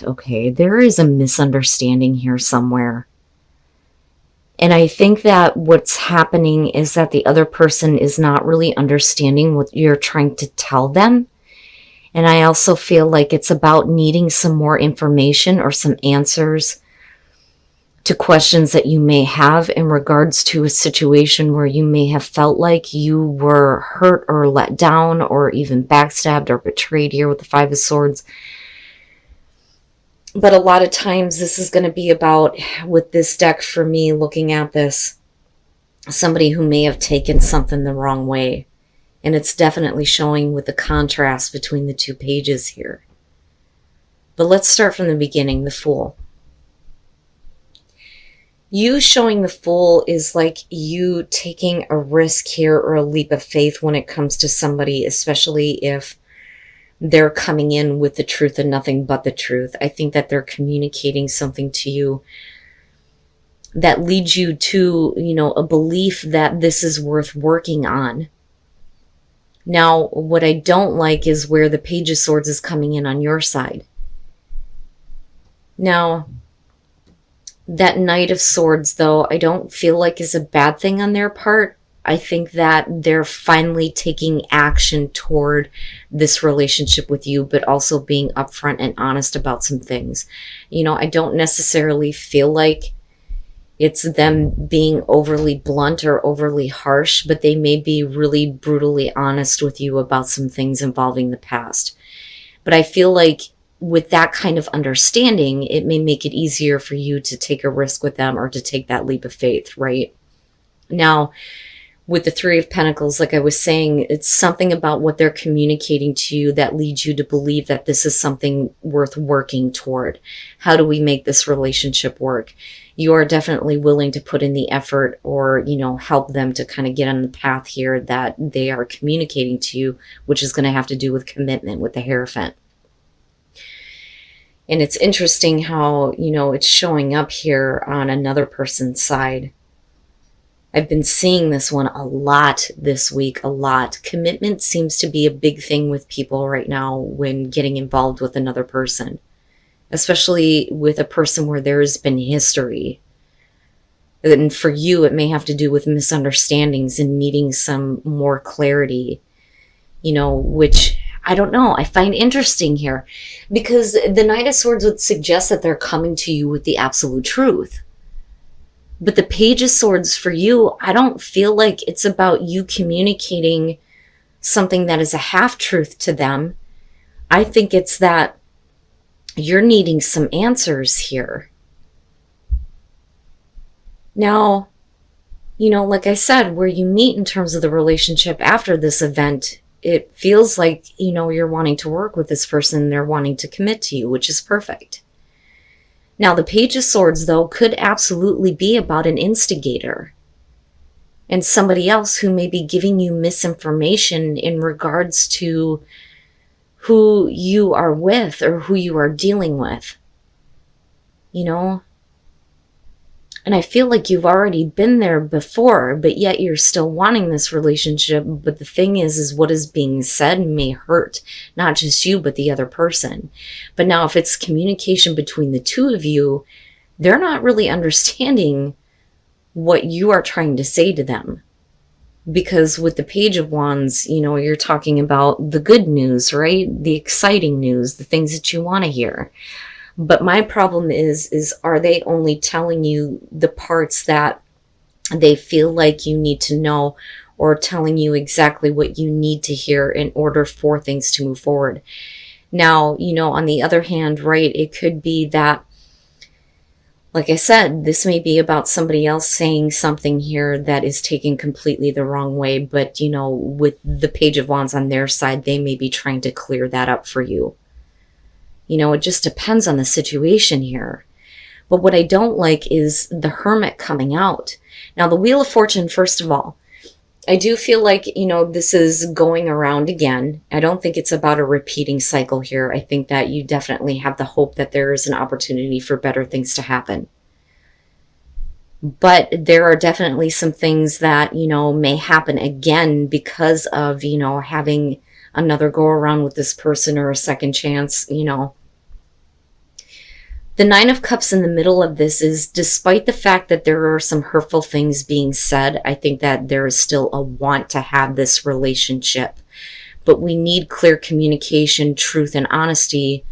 Okay, there is a misunderstanding here somewhere. And I think that what's happening is that the other person is not really understanding what you're trying to tell them. And I also feel like it's about needing some more information or some answers to questions that you may have in regards to a situation where you may have felt like you were hurt or let down or even backstabbed or betrayed here with the Five of Swords. But a lot of times this is going to be about, with this deck for me looking at this, somebody who may have taken something the wrong way. And it's definitely showing with the contrast between the two pages here. But let's start from the beginning, the Fool. You showing the Fool is like you taking a risk here or a leap of faith when it comes to somebody, especially if they're coming in with the truth and nothing but the truth. I think that they're communicating something to you that leads you to, a belief that this is worth working on. Now, what I don't like is where the Page of Swords is coming in on your side. Now, that Knight of Swords, though, I don't feel like is a bad thing on their part. I think that they're finally taking action toward this relationship with you, but also being upfront and honest about some things. I don't necessarily feel like it's them being overly blunt or overly harsh, but they may be really brutally honest with you about some things involving the past. But I feel like with that kind of understanding, it may make it easier for you to take a risk with them or to take that leap of faith, right? Now, with the Three of Pentacles, like I was saying, it's something about what they're communicating to you that leads you to believe that this is something worth working toward. How do we make this relationship work? You are definitely willing to put in the effort or, help them to kind of get on the path here that they are communicating to you, which is going to have to do with commitment with the Hierophant. And it's interesting how, it's showing up here on another person's side. I've been seeing this one a lot this week, a lot. Commitment seems to be a big thing with people right now when getting involved with another person, especially with a person where there's been history. And for you, it may have to do with misunderstandings and needing some more clarity, which I don't know. I find interesting here because the Knight of Swords would suggest that they're coming to you with the absolute truth. But the Page of Swords for you, I don't feel like it's about you communicating something that is a half-truth to them. I think it's that you're needing some answers here. Now, like I said, where you meet in terms of the relationship after this event, it feels like, you're wanting to work with this person. They're wanting to commit to you, which is perfect. Now, the Page of Swords, though, could absolutely be about an instigator and somebody else who may be giving you misinformation in regards to who you are with or who you are dealing with. And I feel like you've already been there before, but yet you're still wanting this relationship. But the thing is what is being said may hurt, not just you, but the other person. But now if it's communication between the two of you, they're not really understanding what you are trying to say to them. Because with the Page of Wands, you're talking about the good news, right? The exciting news, the things that you want to hear. But my problem is are they only telling you the parts that they feel like you need to know, or telling you exactly what you need to hear in order for things to move forward? Now, on the other hand, right, it could be that, like I said, this may be about somebody else saying something here that is taken completely the wrong way. But, with the Page of Wands on their side, they may be trying to clear that up for you. It just depends on the situation here. But what I don't like is the Hermit coming out. Now, the Wheel of Fortune, first of all, I do feel like, this is going around again. I don't think it's about a repeating cycle here. I think that you definitely have the hope that there is an opportunity for better things to happen. But there are definitely some things that, may happen again because of, having another go around with this person or a second chance, The Nine of Cups in the middle of this is, despite the fact that there are some hurtful things being said, I think that there is still a want to have this relationship. But we need clear communication, truth, and honesty.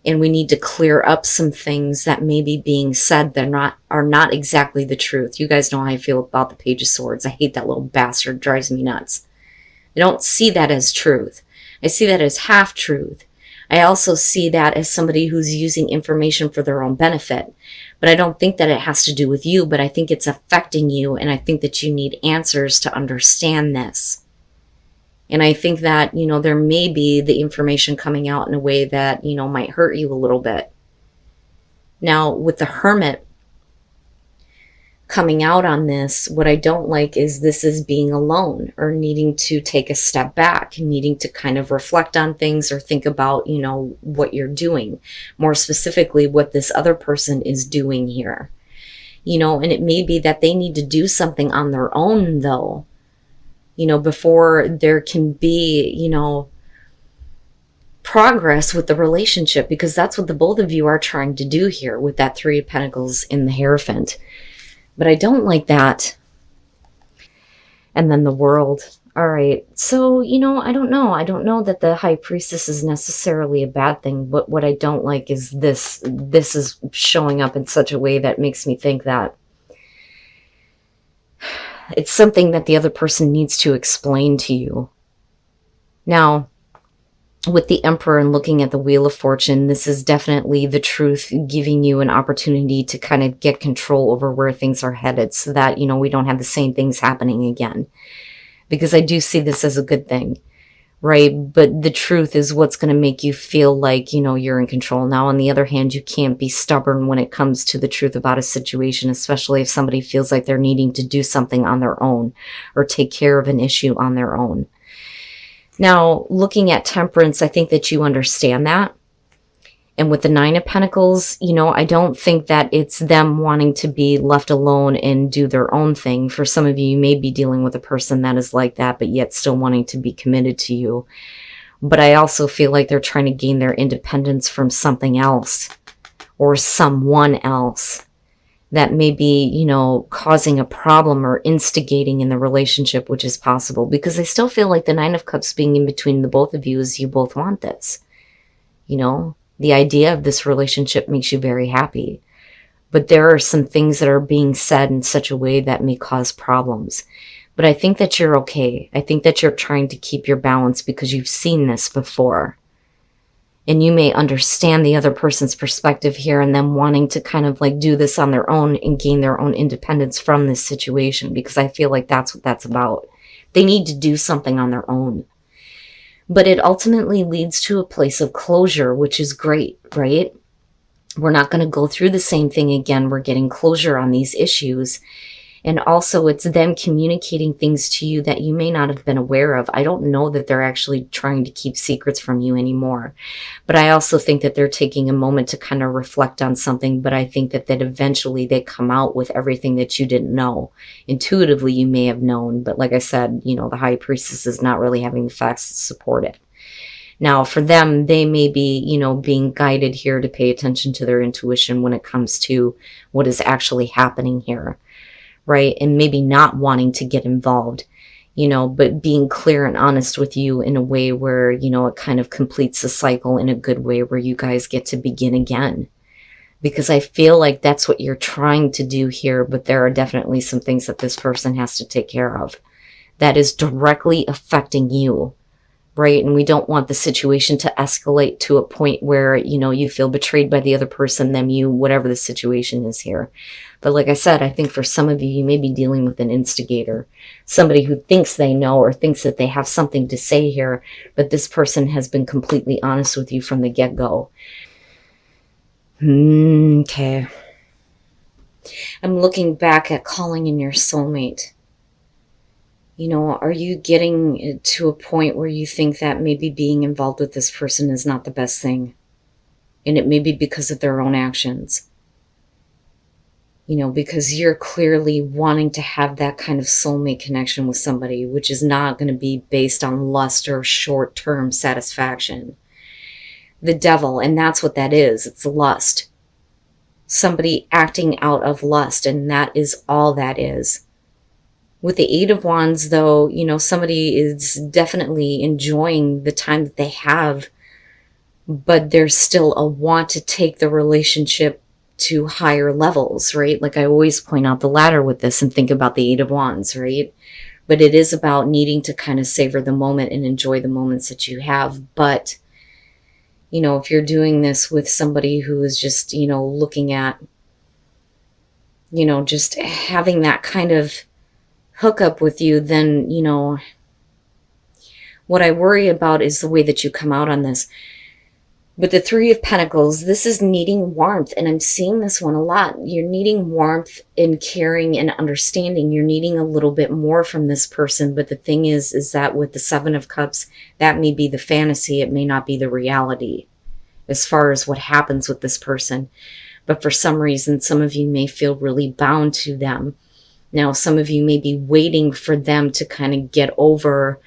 And we need to clear up some things that may be being said that are not exactly the truth. You guys know how I feel about the Page of Swords. I hate that little bastard. Drives me nuts. I don't see that as truth. I see that as half-truth. I also see that as somebody who's using information for their own benefit. But I don't think that it has to do with you, but I think it's affecting you, and I think that you need answers to understand this. And I think that, there may be the information coming out in a way that, might hurt you a little bit. Now, with the Hermit coming out on this, what I don't like is this is being alone or needing to take a step back, needing to kind of reflect on things or think about, what you're doing. More specifically, what this other person is doing here. And it may be that they need to do something on their own, though, before there can be, progress with the relationship, because that's what the both of you are trying to do here with that Three of Pentacles in the Hierophant. But I don't like that. And then the World. All right. So, I don't know. I don't know that the High Priestess is necessarily a bad thing. But what I don't like is this. This is showing up in such a way that makes me think that it's something that the other person needs to explain to you. Now, with the Emperor and looking at the Wheel of Fortune, this is definitely the truth, giving you an opportunity to kind of get control over where things are headed so that, we don't have the same things happening again. Because I do see this as a good thing, right? But the truth is what's going to make you feel like, you're in control. Now, on the other hand, you can't be stubborn when it comes to the truth about a situation, especially if somebody feels like they're needing to do something on their own or take care of an issue on their own. Now, looking at Temperance, I think that you understand that. And with the Nine of Pentacles, I don't think that it's them wanting to be left alone and do their own thing. For some of you, you may be dealing with a person that is like that, but yet still wanting to be committed to you. But I also feel like they're trying to gain their independence from something else or someone else that may be, causing a problem or instigating in the relationship, which is possible. Because I still feel like the Nine of Cups being in between the both of you is you both want this. The idea of this relationship makes you very happy. But there are some things that are being said in such a way that may cause problems. But I think that you're okay. I think that you're trying to keep your balance because you've seen this before. And you may understand the other person's perspective here and them wanting to kind of like do this on their own and gain their own independence from this situation, because I feel like that's what that's about. They need to do something on their own. But it ultimately leads to a place of closure, which is great, right? We're not going to go through the same thing again. We're getting closure on these issues. And also it's them communicating things to you that you may not have been aware of. I don't know that they're actually trying to keep secrets from you anymore. But I also think that they're taking a moment to kind of reflect on something. But I think that eventually they come out with everything that you didn't know. Intuitively, you may have known. But like I said, the High Priestess is not really having the facts to support it. Now, for them, they may be, being guided here to pay attention to their intuition when it comes to what is actually happening here. Right? And maybe not wanting to get involved, but being clear and honest with you in a way where, it kind of completes the cycle in a good way where you guys get to begin again. Because I feel like that's what you're trying to do here, but there are definitely some things that this person has to take care of that is directly affecting you. Right? And we don't want the situation to escalate to a point where, you feel betrayed by the other person, them, you, whatever the situation is here. But like I said, I think for some of you, you may be dealing with an instigator, somebody who thinks they know or thinks that they have something to say here, but this person has been completely honest with you from the get-go. Okay. I'm looking back at calling in your soulmate. Are you getting to a point where you think that maybe being involved with this person is not the best thing? And it may be because of their own actions. Because you're clearly wanting to have that kind of soulmate connection with somebody, which is not going to be based on lust or short-term satisfaction. The Devil, and that's what that is. It's lust. somebody acting out of lust, and that is all that is. With the Eight of Wands, though, you know, somebody is definitely enjoying the time that they have, but there's still a want to take the relationship to higher levels, right? Like I always point out the ladder with this and think about the Eight of Wands, right? But it is about needing to kind of savor the moment and enjoy the moments that you have. But, you know, if you're doing this with somebody who is just, you know, looking at, you know, just having that kind of hookup with you, then, you know, what I worry about is the way that you come out on this. But the Three of Pentacles, this is needing warmth, and I'm seeing this one a lot. You're needing warmth and caring and understanding. You're needing a little bit more from this person, but the thing is that with the Seven of Cups, that may be the fantasy. It may not be the reality as far as what happens with this person. But for some reason, some of you may feel really bound to them. Now, some of you may be waiting for them to kind of get over,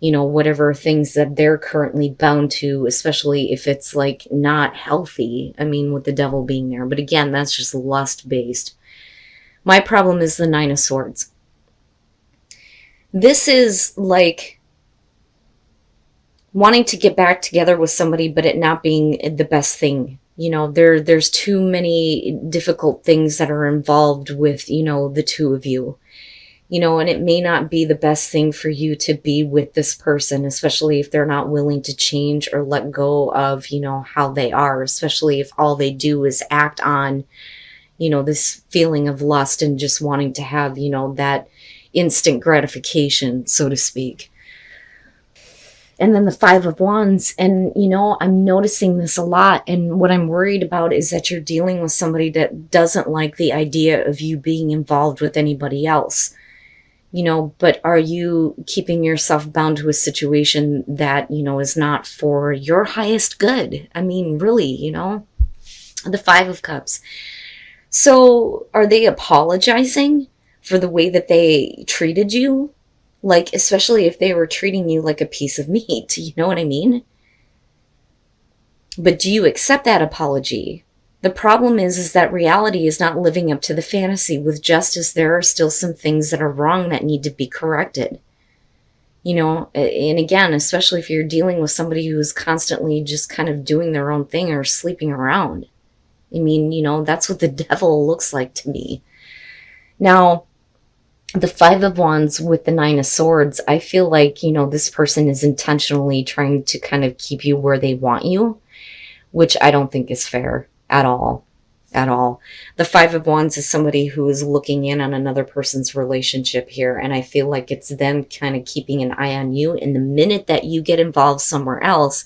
you know, whatever things that they're currently bound to, especially if it's like not healthy. I mean, with the Devil being there. But again, that's just lust based. My problem is the Nine of Swords. This is like wanting to get back together with somebody, but it not being the best thing. You know, there's too many difficult things that are involved with, you know, the two of you. You know, and it may not be the best thing for you to be with this person, especially if they're not willing to change or let go of, you know, how they are, especially if all they do is act on, you know, this feeling of lust and just wanting to have, you know, that instant gratification, so to speak. And then the Five of Wands, and, you know, I'm noticing this a lot. And what I'm worried about is that you're dealing with somebody that doesn't like the idea of you being involved with anybody else. You know, but are you keeping yourself bound to a situation that, you know, is not for your highest good? I mean, really, you know, the Five of Cups. So are they apologizing for the way that they treated you? Like, especially if they were treating you like a piece of meat, you know what I mean? But do you accept that apology? The problem is that reality is not living up to the fantasy. With justice, there are still some things that are wrong that need to be corrected. You know, and again, especially if you're dealing with somebody who is constantly just kind of doing their own thing or sleeping around. I mean, you know, that's what the Devil looks like to me. Now, the Five of Wands with the Nine of Swords, I feel like, you know, this person is intentionally trying to kind of keep you where they want you, which I don't think is fair. At all. The Five of Wands is somebody who is looking in on another person's relationship here. And I feel like it's them kind of keeping an eye on you. And the minute that you get involved somewhere else,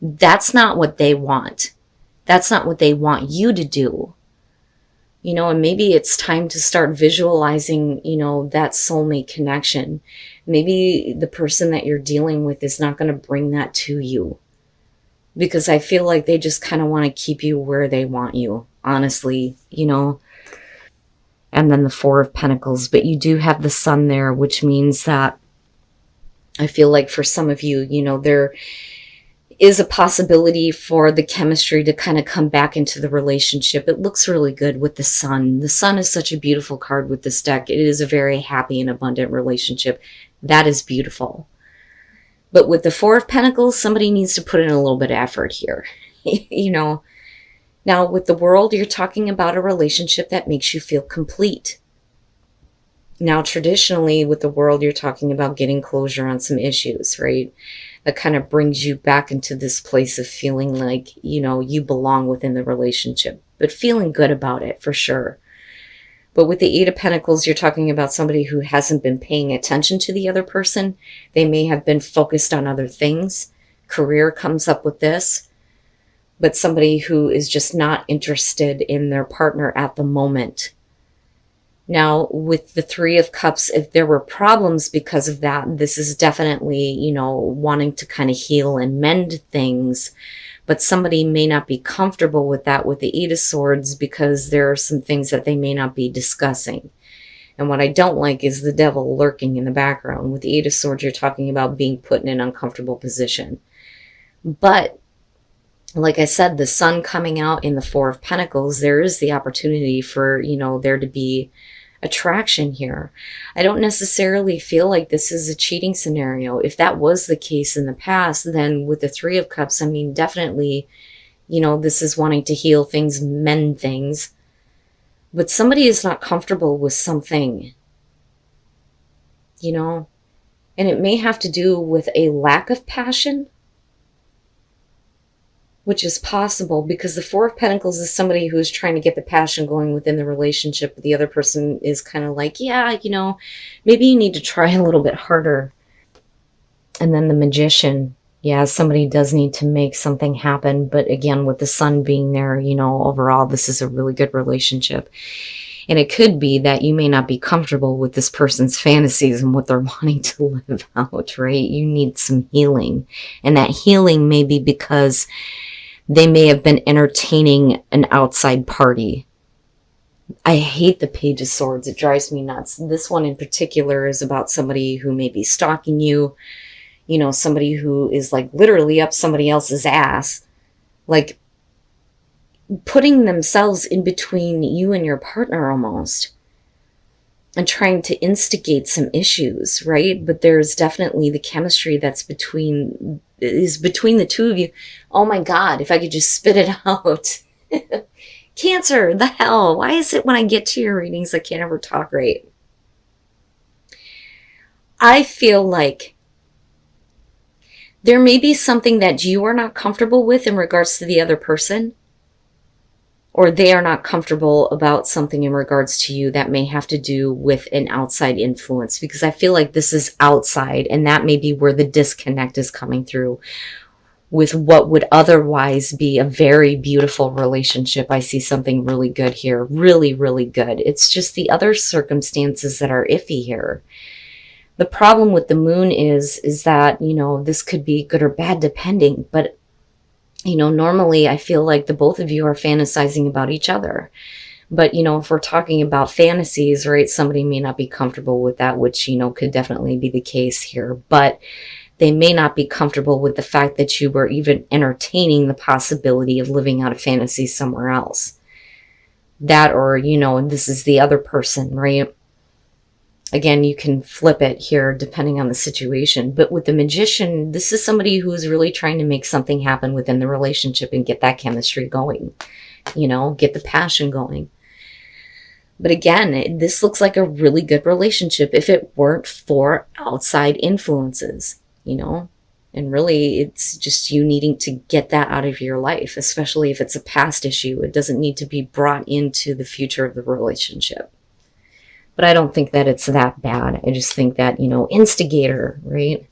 that's not what they want. That's not what they want you to do. You know, and maybe it's time to start visualizing, you know, that soulmate connection. Maybe the person that you're dealing with is not going to bring that to you. Because I feel like they just kind of want to keep you where they want you, honestly, you know. And then the Four of Pentacles. But you do have the Sun there, which means that I feel like for some of you, you know, there is a possibility for the chemistry to kind of come back into the relationship. It looks really good with the Sun. The Sun is such a beautiful card with this deck. It is a very happy and abundant relationship. That is beautiful. But with the Four of Pentacles, somebody needs to put in a little bit of effort here, you know. Now, with the World, you're talking about a relationship that makes you feel complete. Now, traditionally, with the World, you're talking about getting closure on some issues, right? That kind of brings you back into this place of feeling like, you know, you belong within the relationship, but feeling good about it for sure. But with the Eight of Pentacles, you're talking about somebody who hasn't been paying attention to the other person. They may have been focused on other things. Career comes up with this. But somebody who is just not interested in their partner at the moment. Now, with the Three of Cups, if there were problems because of that, this is definitely, you know, wanting to kind of heal and mend things. But somebody may not be comfortable with that with the Eight of Swords because there are some things that they may not be discussing. And what I don't like is the Devil lurking in the background. With the Eight of Swords, you're talking about being put in an uncomfortable position. But like I said, the sun coming out in the Four of Pentacles, there is the opportunity for, you know, there to be attraction here. I don't necessarily feel like this is a cheating scenario. If that was the case in the past, then with the Three of Cups, I mean, definitely, you know, this is wanting to heal things, mend things. But somebody is not comfortable with something, you know, and it may have to do with a lack of passion, which is possible because the Four of Pentacles is somebody who's trying to get the passion going within the relationship. But the other person is kind of like, yeah, you know, maybe you need to try a little bit harder. And then the Magician, yeah, somebody does need to make something happen. But again, with the sun being there, you know, overall, this is a really good relationship. And it could be that you may not be comfortable with this person's fantasies and what they're wanting to live out, right? You need some healing. And that healing may be because they may have been entertaining an outside party. I hate the Page of Swords. It drives me nuts. This one in particular is about somebody who may be stalking you. You know, somebody who is like literally up somebody else's ass. Like putting themselves in between you and your partner almost. And trying to instigate some issues, right? But there's definitely the chemistry that's between the two of you. Oh my God, if I could just spit it out. Cancer, the hell. Why is it when I get to your readings, I can't ever talk right? I feel like there may be something that you are not comfortable with in regards to the other person, or they are not comfortable about something in regards to you that may have to do with an outside influence, because I feel like this is outside, and that may be where the disconnect is coming through with what would otherwise be a very beautiful relationship. I see something really good here. Really, really good. It's just the other circumstances that are iffy here. The problem with the moon is that, you know, this could be good or bad depending, but you know, normally I feel like the both of you are fantasizing about each other. But, you know, if we're talking about fantasies, right, somebody may not be comfortable with that, which, you know, could definitely be the case here. But they may not be comfortable with the fact that you were even entertaining the possibility of living out a fantasy somewhere else. That, or, you know, this is the other person, right? Again, you can flip it here depending on the situation. But with the Magician, this is somebody who is really trying to make something happen within the relationship and get that chemistry going. You know, get the passion going. But again, this looks like a really good relationship if it weren't for outside influences, you know. And really, it's just you needing to get that out of your life, especially if it's a past issue. It doesn't need to be brought into the future of the relationship. But I don't think that it's that bad. I just think that, you know, instigator, right?